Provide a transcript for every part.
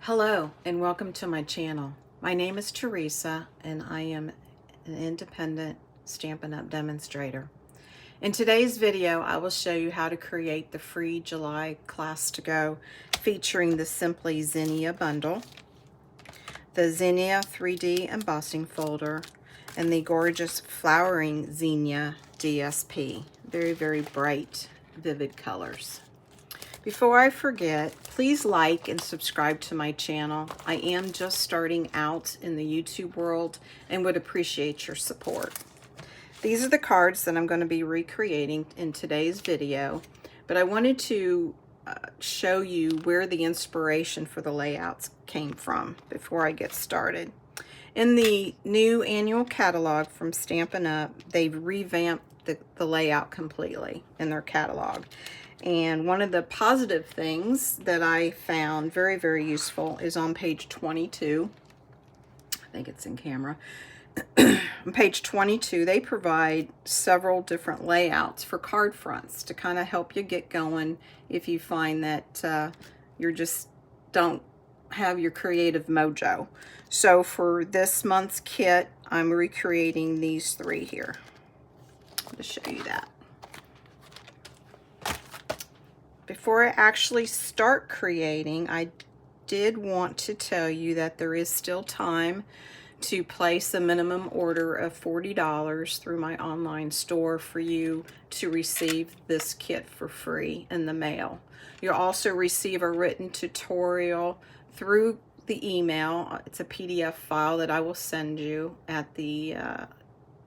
Hello and welcome to my channel. My name is Teresa and I am an independent Stampin' Up! Demonstrator. In today's video, I will show you how to create the free July class to go featuring the Simply Zinnia bundle, the Zinnia 3D embossing folder, and the gorgeous flowering Zinnia DSP. Very, very bright, vivid colors. Before I forget, please like and subscribe to my channel. I am just starting out in the YouTube world and would appreciate your support. These are the cards that I'm going to be recreating in today's video, but I wanted to show you where the inspiration for the layouts came from before I get started. In the new annual catalog from Stampin' Up!, they've revamped the layout completely in their catalog. And one of the positive things that I found very, very useful is on page 22. I think it's in camera. On page 22, they provide several different layouts for card fronts to kind of help you get going if you find that you just don't have your creative mojo. So for this month's kit, I'm recreating these three here. To show you that. Before I actually start creating, I did want to tell you that there is still time to place a minimum order of $40 through my online store for you to receive this kit for free in the mail. You'll also receive a written tutorial through the email. It's a PDF file that I will send you at the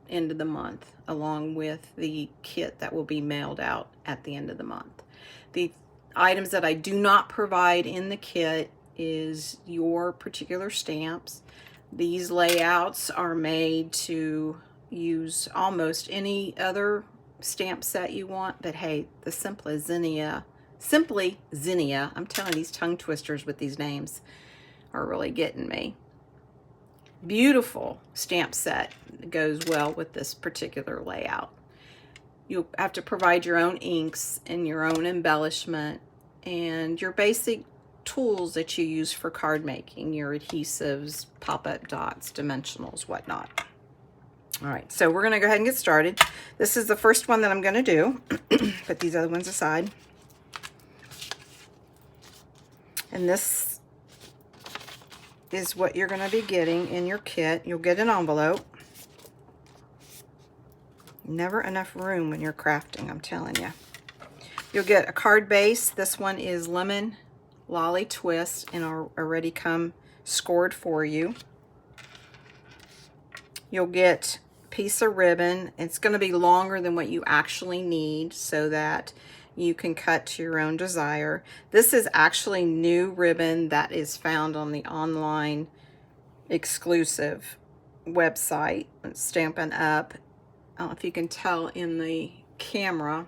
end of the month, along with the kit that will be mailed out at the end of the month. The items that I do not provide in the kit is your particular stamps. These layouts are made to use almost any other stamp set you want, but hey, the Simply Zinnia, I'm telling you, these tongue twisters with these names are really getting me. Beautiful stamp set goes well with this particular layout. You'll have to provide your own inks and your own embellishment and your basic tools that you use for card making, your adhesives, pop-up dots, dimensionals, whatnot. All right, so we're gonna go ahead and get started. This is the first one that I'm gonna do. Put these other ones aside. And this is what you're gonna be getting in your kit. You'll get an envelope. Never enough room when you're crafting, I'm telling you. You'll get a card base. This one is Lemon Lolly Twist and already come scored for you. You'll get a piece of ribbon. It's going to be longer than what you actually need so that you can cut to your own desire. This is actually new ribbon that is found on the online exclusive website, Stampin' Up! I don't know if you can tell in the camera,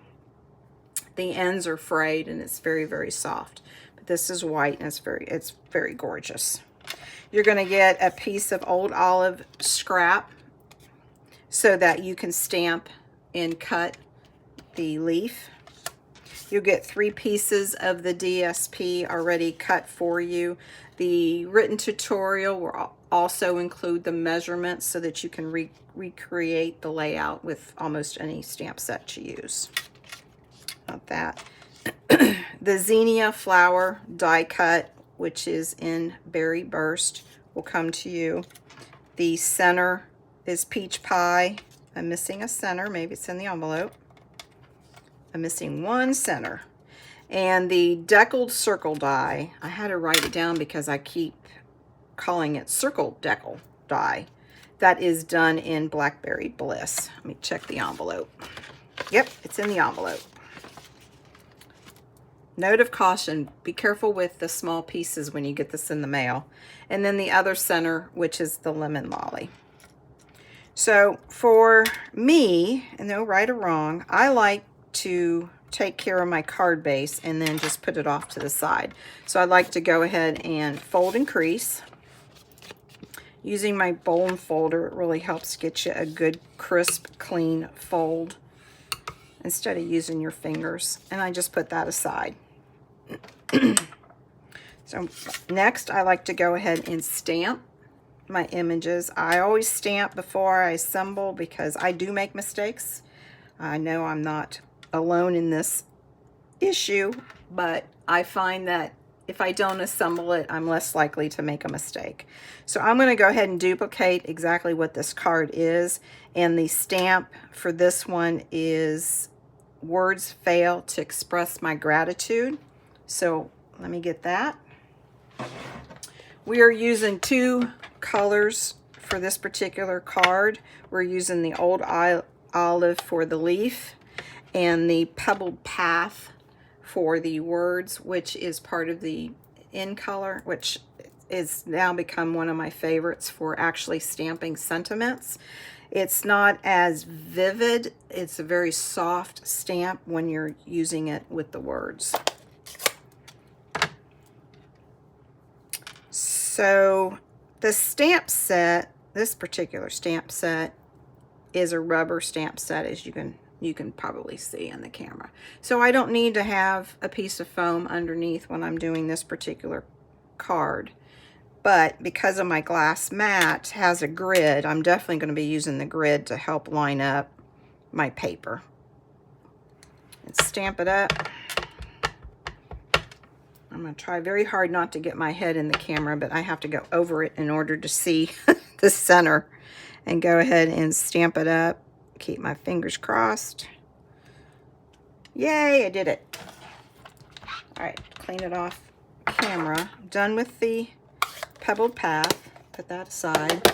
the ends are frayed and it's very, very soft. But this is white and it's very gorgeous. You're going to get a piece of old olive scrap so that you can stamp and cut the leaf. You'll get 3 pieces of the DSP already cut for you. The written tutorial will also include the measurements so that you can recreate the layout with almost any stamp set you use. Not that. The Zinnia flower die cut, which is in Berry Burst, will come to you. The center is Peach Pie. I'm missing a center. Maybe it's in the envelope. I'm missing one center. And the deckled circle die, I had to write it down because I keep calling it circle decal die. That is done in Blackberry Bliss. Let me check the envelope. Yep, it's in the envelope. Note of caution, be careful with the small pieces when you get this in the mail. And then the other center, which is the Lemon Lolly. So for me, and no right or wrong, I like to take care of my card base and then just put it off to the side. So I like to go ahead and fold and crease. Using my bowl and folder, it really helps get you a good, crisp, clean fold instead of using your fingers. And I just put that aside. So next I like to go ahead and stamp my images. I always stamp before I assemble because I do make mistakes. I know I'm not alone in this issue, but I find that if I don't assemble it, I'm less likely to make a mistake. So I'm going to go ahead and duplicate exactly what this card is, and the stamp for this one is "Words fail to express my gratitude." So let me get that. We are using 2 colors for this particular card. We're using the Old Olive for the leaf and the Pebbled Path for the words, which is part of the In Color, which is now become one of my favorites for actually stamping sentiments. It's not as vivid. It's a very soft stamp when you're using it with the words. So the stamp set, this particular stamp set, is a rubber stamp set, as you can probably see in the camera. So I don't need to have a piece of foam underneath when I'm doing this particular card. But because of my glass mat has a grid, I'm definitely going to be using the grid to help line up my paper. And stamp it up. I'm going to try very hard not to get my head in the camera, but I have to go over it in order to see the center. And go ahead and stamp it up. Keep my fingers crossed. Yay, I did it. All right, clean it off camera. Done with the Pebbled Path. Put that aside.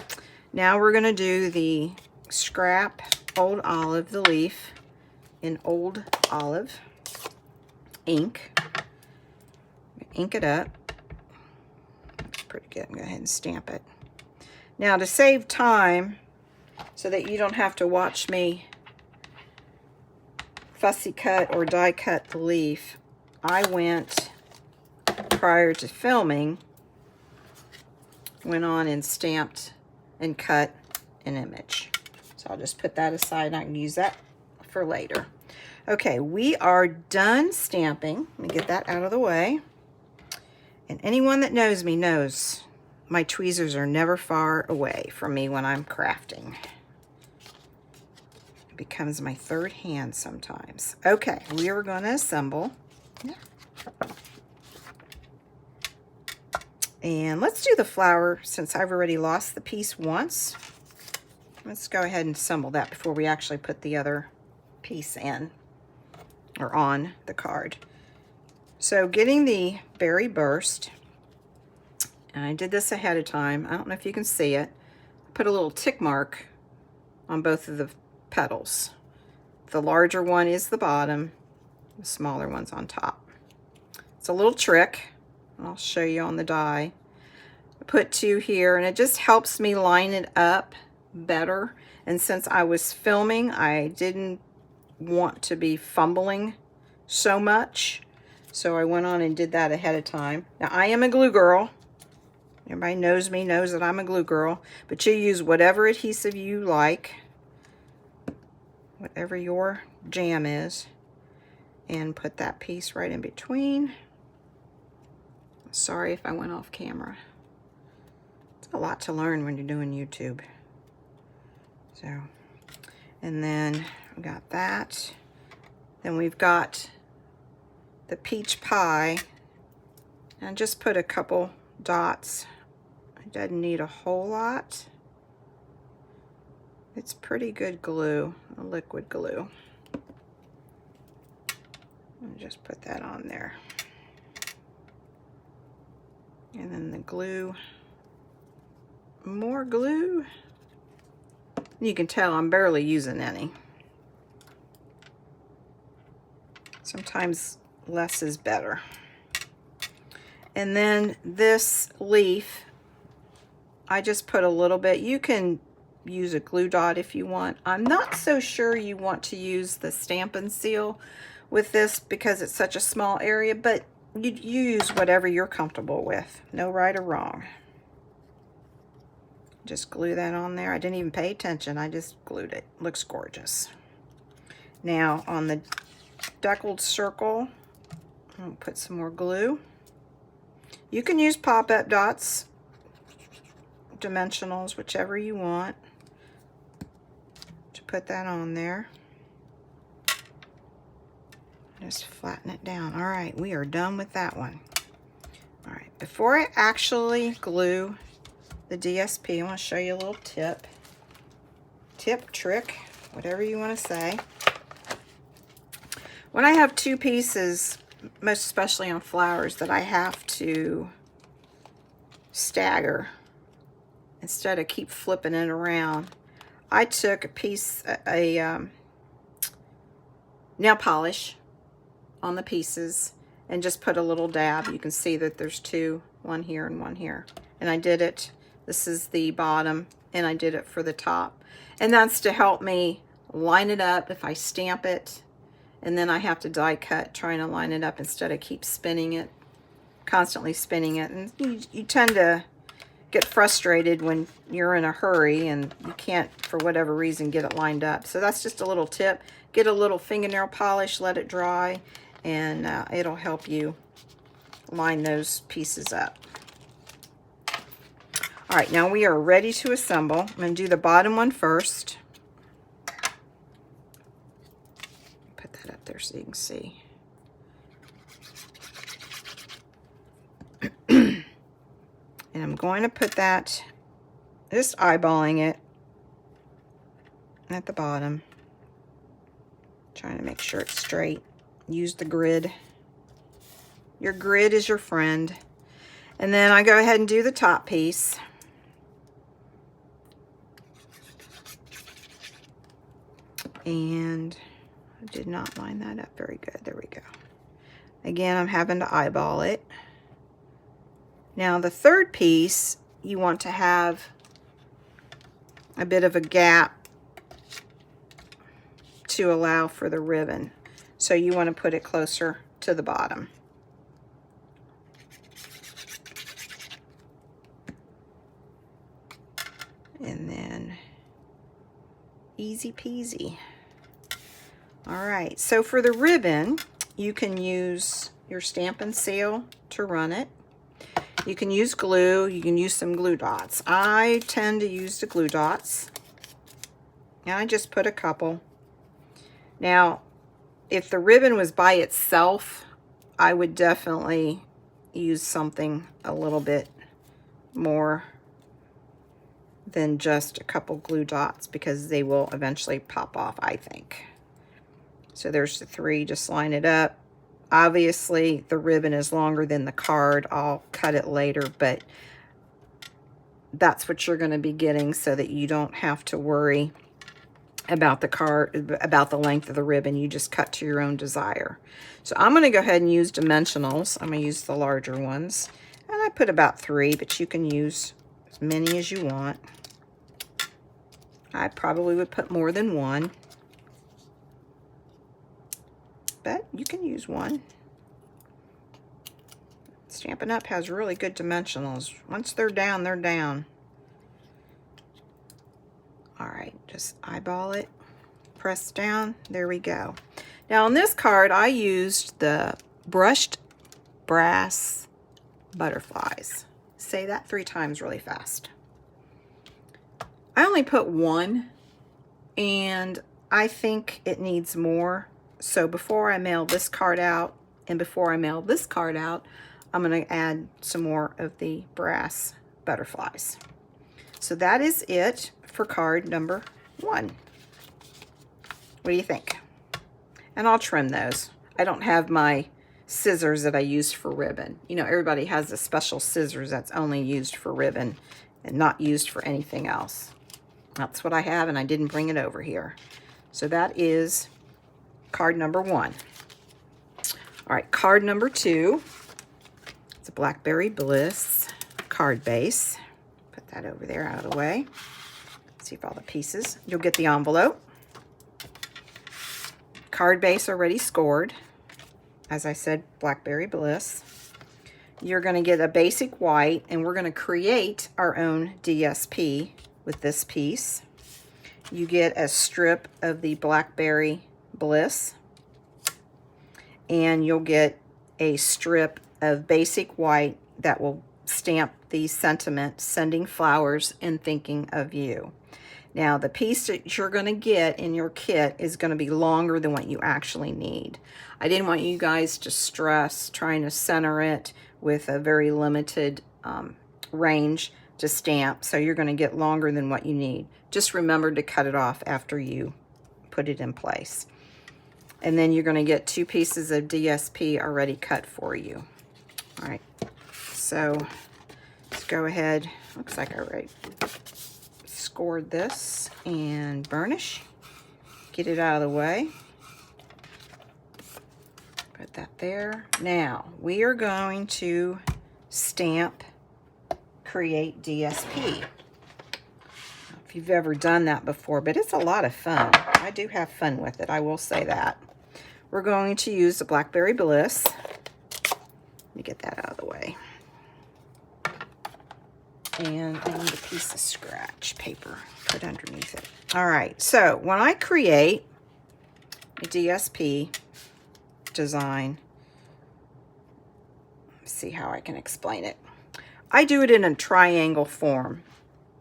Now we're going to do the scrap Old Olive, the leaf, in Old Olive ink. Ink it up. That's pretty good. I'm going to go ahead and stamp it. Now, to save time, so that you don't have to watch me fussy cut or die cut the leaf, I went, prior to filming, went on and stamped and cut an image. So I'll just put that aside and I can use that for later. Okay, we are done stamping. Let me get that out of the way. And anyone that knows me knows my tweezers are never far away from me when I'm crafting. It becomes my third hand sometimes. Okay, we are going to assemble. And let's do the flower since I've already lost the piece once. Let's go ahead and assemble that before we actually put the other piece in or on the card. So getting the berry burst, and I did this ahead of time. I don't know if you can see it. Put a little tick mark on both of the petals. The larger one is the bottom, the smaller one's on top. It's a little trick. I'll show you on the die. I put 2 here, and it just helps me line it up better. And since I was filming, I didn't want to be fumbling so much. So I went on and did that ahead of time. Now, I am a glue girl. Everybody knows me, knows that I'm a glue girl. But you use whatever adhesive you like, whatever your jam is, and put that piece right in between. Sorry if I went off camera. It's a lot to learn when you're doing YouTube. So, and then we got that. Then we've got the peach pie, and just put a couple dots. It doesn't need a whole lot. It's pretty good glue, a liquid glue. I'll just put that on there. And then the glue, more glue. You can tell I'm barely using any. Sometimes less is better. And then this leaf, I just put a little bit. You can use a glue dot if you want. I'm not so sure you want to use the Stampin' Seal with this because it's such a small area, but you use whatever you're comfortable with. No right or wrong. Just glue that on there. I didn't even pay attention. I just glued it. Looks gorgeous. Now on the deckled circle, I'll put some more glue. You can use pop-up dots, dimensionals, whichever you want to put that on there. Just flatten it down. All right, we are done with that one. All right, before I actually glue the DSP, I want to show you a little tip, trick, whatever you want to say. When I have two pieces, most especially on flowers, that I have to stagger instead of keep flipping it around, I took a piece, nail polish on the pieces and just put a little dab. You can see that there's two, one here and one here. And I did it, this is the bottom, and I did it for the top. And that's to help me line it up if I stamp it, and then I have to die cut trying to line it up instead of keep spinning it, constantly spinning it. And you tend to get frustrated when you're in a hurry and you can't, for whatever reason, get it lined up. So that's just a little tip. Get a little fingernail polish, let it dry, and it'll help you line those pieces up. All right, now we are ready to assemble. I'm going to do the bottom one first. Put that up there so you can see. And I'm going to put that, just eyeballing it at the bottom. Trying to make sure it's straight. Use the grid. Your grid is your friend. And then I go ahead and do the top piece. And I did not line that up very good. There we go. Again, I'm having to eyeball it. Now the third piece, you want to have a bit of a gap to allow for the ribbon. So you want to put it closer to the bottom. And then easy peasy. All right, so for the ribbon, you can use your Stampin' Seal to run it. You can use glue, you can use some glue dots. I tend to use the glue dots. And I just put a couple. Now, if the ribbon was by itself, I would definitely use something a little bit more than just a couple glue dots, because they will eventually pop off, I think. So there's the three, just line it up. Obviously, the ribbon is longer than the card. I'll cut it later, but that's what you're going to be getting so that you don't have to worry about the card, about the length of the ribbon. You just cut to your own desire. So I'm going to go ahead and use dimensionals. I'm going to use the larger ones. And I put about 3, but you can use as many as you want. I probably would put more than 1. But you can use 1. Stampin' Up! Has really good dimensionals. Once they're down, they're down. All right, just eyeball it, press down, there we go. Now on this card, I used the brushed brass butterflies. Say that 3 times really fast. I only put 1, and I think it needs more. So before I mail this card out and before I mail this card out, I'm going to add some more of the brass butterflies. So that is it for card number 1. What do you think? And I'll trim those. I don't have my scissors that I use for ribbon. You know, everybody has a special scissors that's only used for ribbon and not used for anything else. That's what I have, and I didn't bring it over here. So that is card number 1. All right, card number 2. It's a Blackberry Bliss card base. Put that over there out of the way. See if all the pieces. You'll get the envelope. Card base already scored. As I said, Blackberry Bliss. You're going to get a basic white, and we're going to create our own DSP with this piece. You get a strip of the Blackberry Bliss, and you'll get a strip of basic white that will stamp the sentiment, sending flowers and thinking of you. Now, the piece that you're going to get in your kit is going to be longer than what you actually need. I didn't want you guys to stress trying to center it with a very limited range to stamp, so you're going to get longer than what you need. Just remember to cut it off after you put it in place. And then you're going to get 2 pieces of DSP already cut for you. All right, so let's go ahead. Looks like I already scored this and burnish. Get it out of the way. Put that there. Now, we are going to stamp Create DSP. If you've ever done that before, but it's a lot of fun. I do have fun with it, I will say that. We're going to use the Blackberry Bliss. Let me get that out of the way. And I need a piece of scratch paper put underneath it. All right, so when I create a DSP design, let's see how I can explain it. I do it in a triangle form,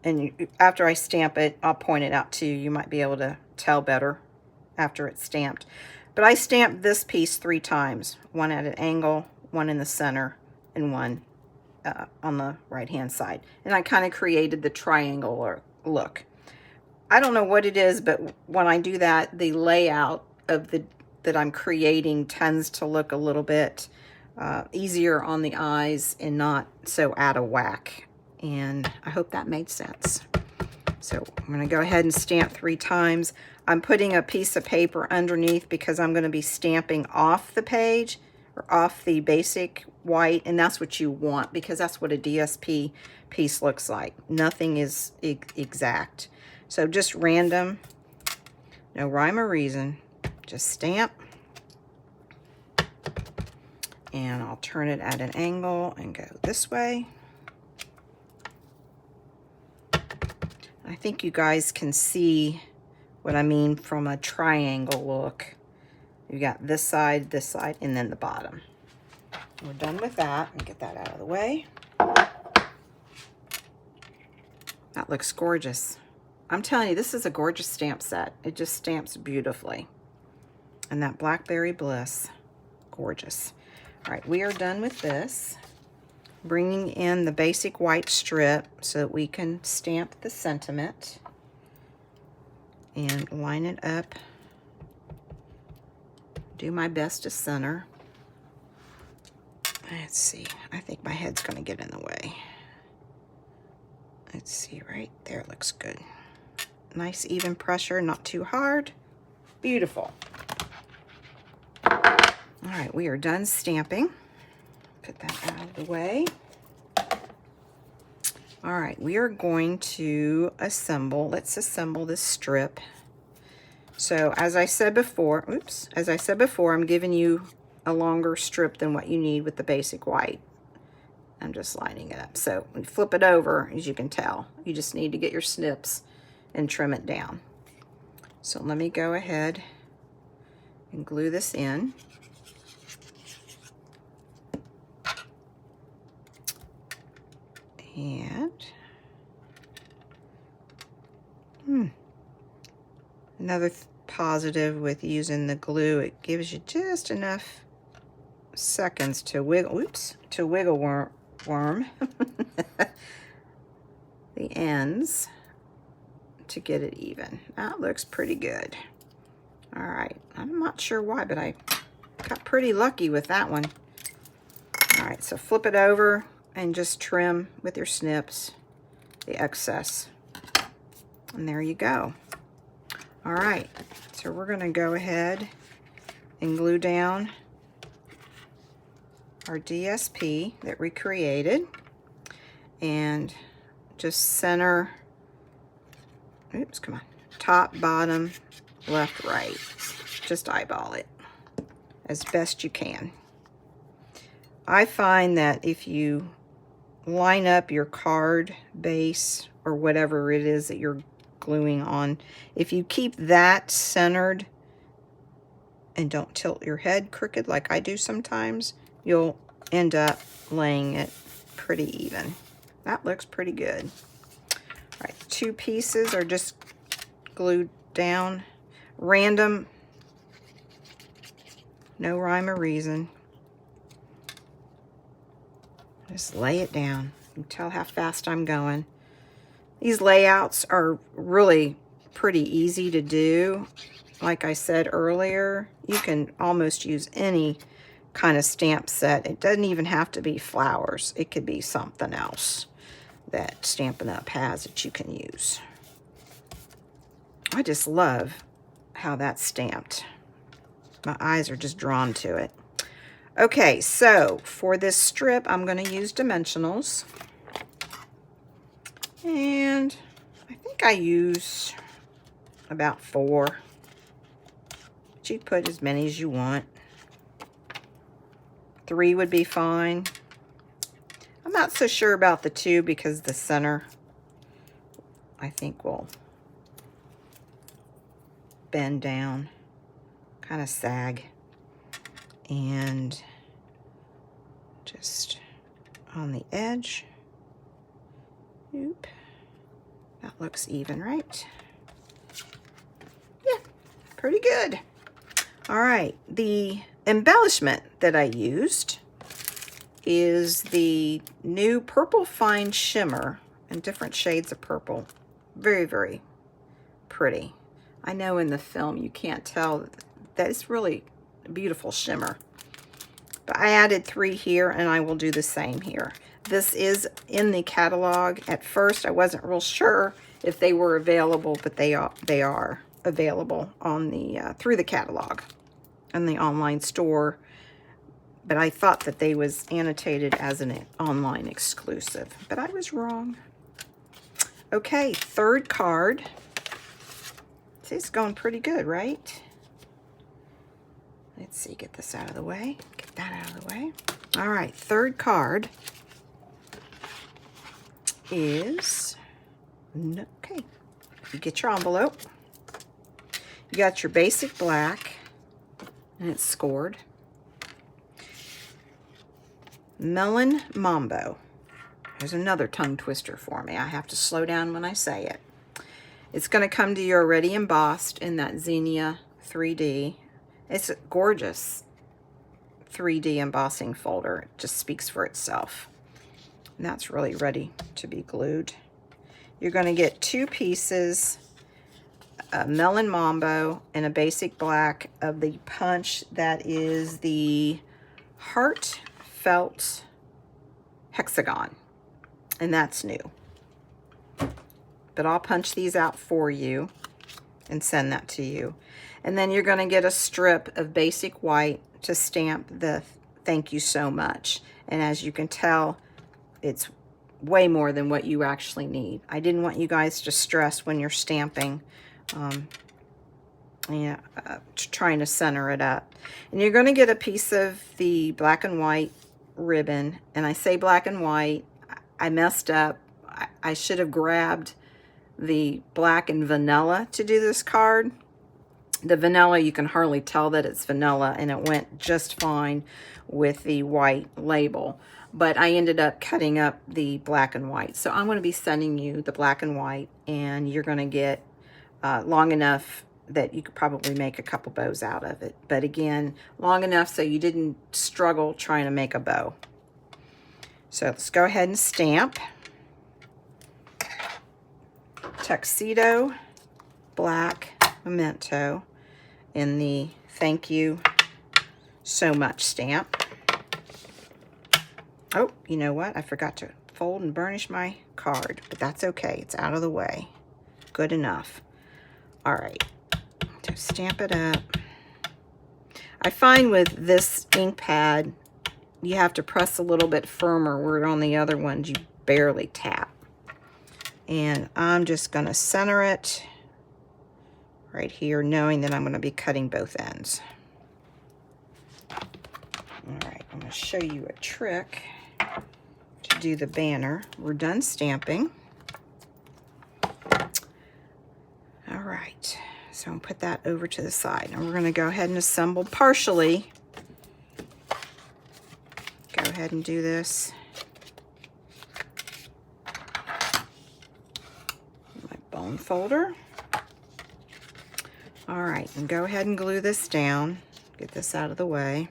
and after I stamp it, I'll point it out to you. You might be able to tell better after it's stamped. But I stamped this piece 3 times, one at an angle, one in the center, and one on the right-hand side. And I kind of created the triangle look. I don't know what it is, but when I do that, the layout of that I'm creating tends to look a little bit easier on the eyes and not so out of whack. And I hope that made sense. So I'm going to go ahead and stamp 3 times. I'm putting a piece of paper underneath because I'm going to be stamping off the page or off the basic white, and that's what you want because that's what a DSP piece looks like. Nothing is exact. So just random, no rhyme or reason, just stamp. And I'll turn it at an angle and go this way. I think you guys can see what I mean from a triangle look. You got this side, and then the bottom. We're done with that. And get that out of the way. That looks gorgeous. I'm telling you, this is a gorgeous stamp set. It just stamps beautifully. And that Blackberry Bliss, gorgeous. All right, we are done with this. Bringing in the basic white strip so that we can stamp the sentiment and line it up. Do my best to center. Let's see, I think my head's gonna get in the way. Let's see, right there looks good. Nice even pressure, not too hard. Beautiful. All right, we are done stamping. Put that out of the way. All right, we are going to assemble. Let's assemble this strip. So as I said before, I'm giving you a longer strip than what you need with the basic white. I'm just lining it up. So when you flip it over, as you can tell, you just need to get your snips and trim it down. So let me go ahead and glue this in. And another positive with using the glue, it gives you just enough seconds to wiggle worm the ends to get it even. That looks pretty good. All right, I'm not sure why, but I got pretty lucky with that one. All right, so flip it over and just trim with your snips the excess. And there you go. All right, so we're gonna go ahead and glue down our DSP that we created and just center, oops, come on, top, bottom, left, right. Just eyeball it as best you can. I find that if you line up your card base or whatever it is that you're gluing on, if you keep that centered and don't tilt your head crooked like I do sometimes, you'll end up laying it pretty even. That looks pretty good. All right, 2 pieces are just glued down. Random. No rhyme or reason. Just lay it down. You can tell how fast I'm going. These layouts are really pretty easy to do. Like I said earlier, you can almost use any kind of stamp set. It doesn't even have to be flowers. It could be something else that Stampin' Up! Has that you can use. I just love how that's stamped. My eyes are just drawn to it. Okay, so for this strip, I'm going to use dimensionals. And I think I use about 4. But you put as many as you want. 3 would be fine. I'm not so sure about the 2 because the center, I think, will bend down, kind of sag. And just on the edge. Oop. That looks even, right? Yeah, pretty good. All right, the embellishment that I used is the new Purple Fine Shimmer in different shades of purple. Very, very pretty. I know in the film you can't tell that it's really a beautiful shimmer. But I added 3 here, and I will do the same here. This is in the catalog. At first, I wasn't real sure if they were available, but they are available on the through the catalog and the online store. But I thought that they was annotated as an online exclusive, but I was wrong. Okay, 3rd card. See, it's going pretty good, right? Let's see, get this out of the way. Get that out of the way. All right, 3rd card is, okay, you get your envelope. You got your basic black, and it's scored. Melon Mambo. There's another tongue twister for me. I have to slow down when I say it. It's going to come to you already embossed in that Zinnia 3D. It's a gorgeous 3D embossing folder. It just speaks for itself. And that's really ready to be glued. You're going to get 2 pieces, a Melon Mambo and a basic black of the punch that is the Heartfelt Hexagon. And that's new. But I'll punch these out for you and send that to you. And then you're going to get a strip of basic white to stamp the thank you so much. And as you can tell, it's way more than what you actually need. I didn't want you guys to stress when you're stamping, trying to center it up. And you're going to get a piece of the black and white ribbon. And I say black and white, I messed up. I should have grabbed the black and vanilla to do this card. The vanilla, you can hardly tell that it's vanilla, and it went just fine with the white label. But I ended up cutting up the black and white. So I'm going to be sending you the black and white, and you're going to get long enough that you could probably make a couple bows out of it. But again, long enough so you didn't struggle trying to make a bow. So let's go ahead and stamp. Tuxedo Black Memento in the thank you so much stamp. Oh, you know what? I forgot to fold and burnish my card, but that's okay. It's out of the way. Good enough. All right, so stamp it up. I find with this ink pad, you have to press a little bit firmer, where on the other ones you barely tap. And I'm just going to center it right here, knowing that I'm going to be cutting both ends. All right, I'm going to show you a trick to do the banner. We're done stamping. All right, so I'm going to put that over to the side. And we're going to go ahead and assemble partially. Go ahead and do this. bone folder. All right, and go ahead and glue this down. Get this out of the way.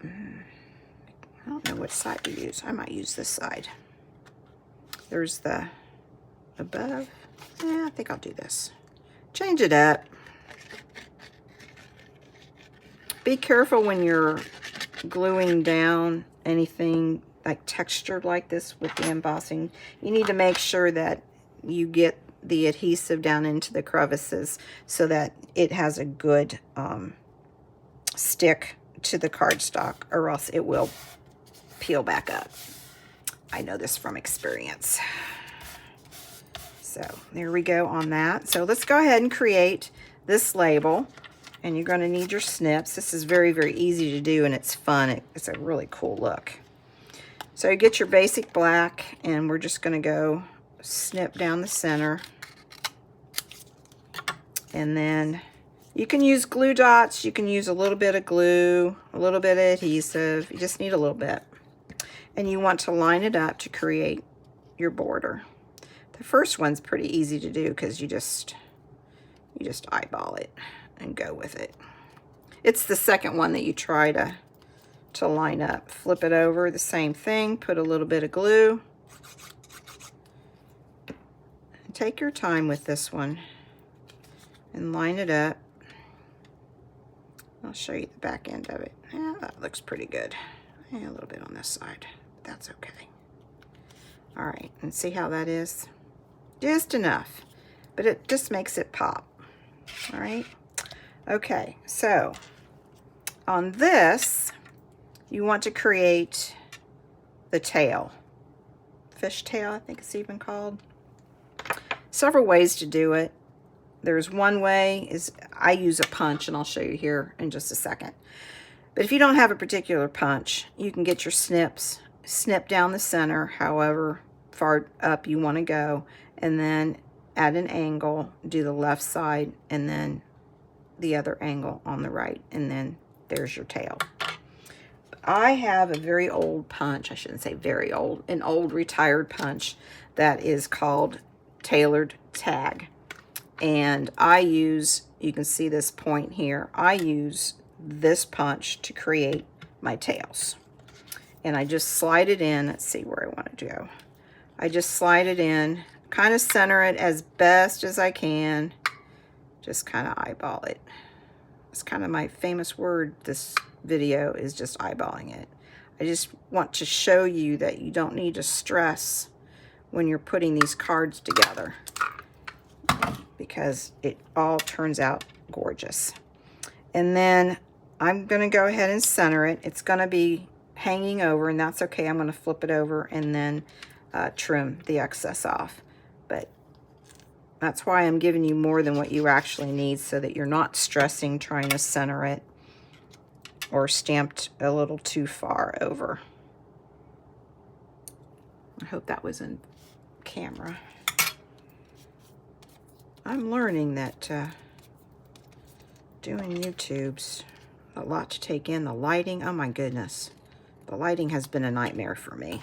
I don't know which side to use. I might use this side. There's the above. Yeah, I think I'll do this. Change it up. Be careful when you're gluing down anything like textured like this with the embossing. You need to make sure that you get the adhesive down into the crevices so that it has a good stick to the cardstock, or else it will peel back up. I know this from experience. So there we go on that. So let's go ahead and create this label, and you're going to need your snips. This is very, very easy to do, and it's fun. It's a really cool look. So you get your basic black, and we're just going to go snip down the center. And then you can use glue dots. You can use a little bit of glue, a little bit of adhesive. You just need a little bit. And you want to line it up to create your border. The first one's pretty easy to do because you just eyeball it and go with it. It's the second one that you try to line up. Flip it over, the same thing, put a little bit of glue. And take your time with this one and line it up. I'll show you the back end of it. Yeah, that looks pretty good. Yeah, a little bit on this side, but that's okay. All right, and see how that is? Just enough, but it just makes it pop. All right. Okay, so on this, you want to create the tail. Fish tail, I think it's even called. Several ways to do it. There's one way is I use a punch, and I'll show you here in just a second. But if you don't have a particular punch, you can get your snips, snip down the center, however far up you want to go, and then at an angle, do the left side, and then the other angle on the right, and then there's your tail. I have a very old punch, I shouldn't say very old, an old retired punch that is called Tailored Tag. And I use, you can see this point here, I use this punch to create my tails. And I just slide it in. Let's see where I want to go. I just slide it in, kind of center it as best as I can. Just kind of eyeball it. It's kind of my famous word this video is just eyeballing it. I just want to show you that you don't need to stress when you're putting these cards together, because it all turns out gorgeous. And then I'm going to go ahead and center it. It's going to be hanging over, and that's okay. I'm going to flip it over and then trim the excess off. But that's why I'm giving you more than what you actually need, so that you're not stressing trying to center it or stamped a little too far over. I hope that was in camera. I'm learning that doing YouTube's a lot to take in. The lighting, oh my goodness. The lighting has been a nightmare for me.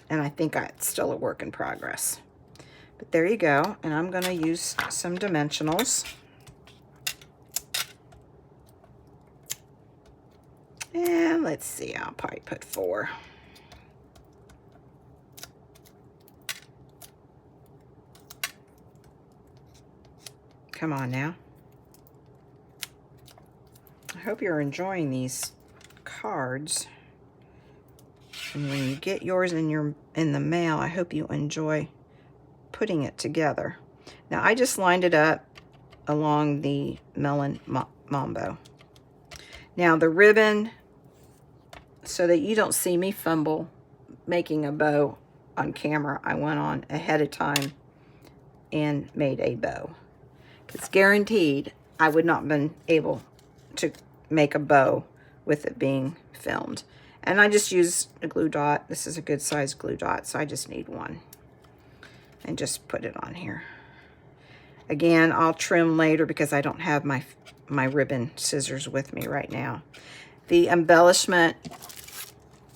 And I think it's still a work in progress. But there you go. And I'm going to use some dimensionals. And let's see, I'll probably put 4. Come on now. I hope you're enjoying these cards. And when you get yours in the mail, I hope you enjoy putting it together. Now I just lined it up along the melon mambo. Now the ribbon, so that you don't see me fumble making a bow on camera, I went on ahead of time and made a bow. It's guaranteed I would not have been able to make a bow with it being filmed. And I just use a glue dot. This is a good size glue dot, so I just need one. And just put it on here. Again, I'll trim later because I don't have my ribbon scissors with me right now. The embellishment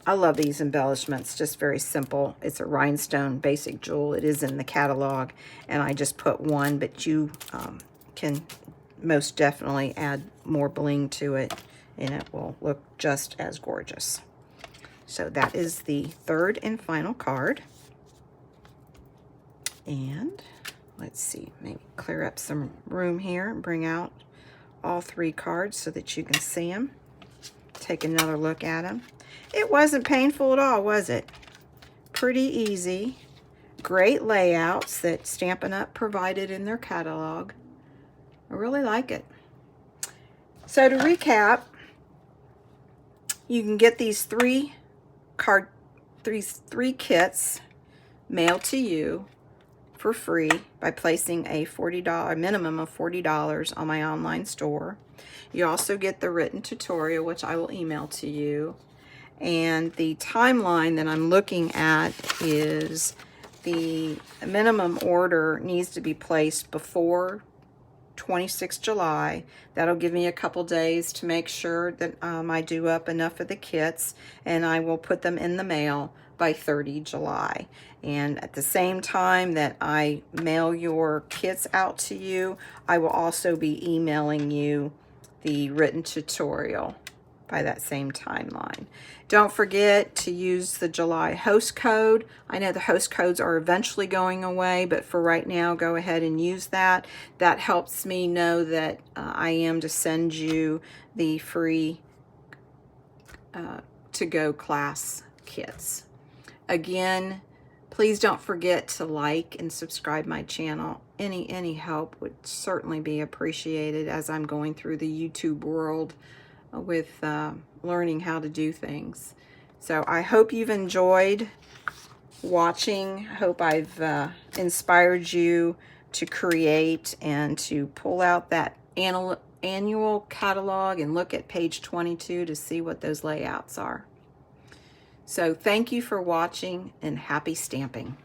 I love these embellishments, just very simple. It's a rhinestone basic jewel. It is in the catalog, and I just put one, but you can most definitely add more bling to it, and it will look just as gorgeous. So that is the third and final card. And let's see, maybe clear up some room here and bring out all three cards so that you can see them. Take another look at them. It wasn't painful at all, was it? Pretty easy. Great layouts that Stampin' Up! Provided in their catalog. I really like it. So to recap, you can get these three kits mailed to you for free by placing a minimum of $40 on my online store. You also get the written tutorial, which I will email to you. And the timeline that I'm looking at is the minimum order needs to be placed before 26 July. That'll give me a couple days to make sure that I do up enough of the kits, and I will put them in the mail by 30 July. And at the same time that I mail your kits out to you, I will also be emailing you the written tutorial by that same timeline. Don't forget to use the July host code. I know the host codes are eventually going away, but for right now, go ahead and use that. That helps me know that I am to send you the free to-go class kits. Again, please don't forget to like and subscribe my channel. Any help would certainly be appreciated as I'm going through the YouTube world with learning how to do things. So I hope you've enjoyed watching. I hope I've inspired you to create and to pull out that annual catalog and look at page 22 to see what those layouts are. So thank you for watching, and happy stamping.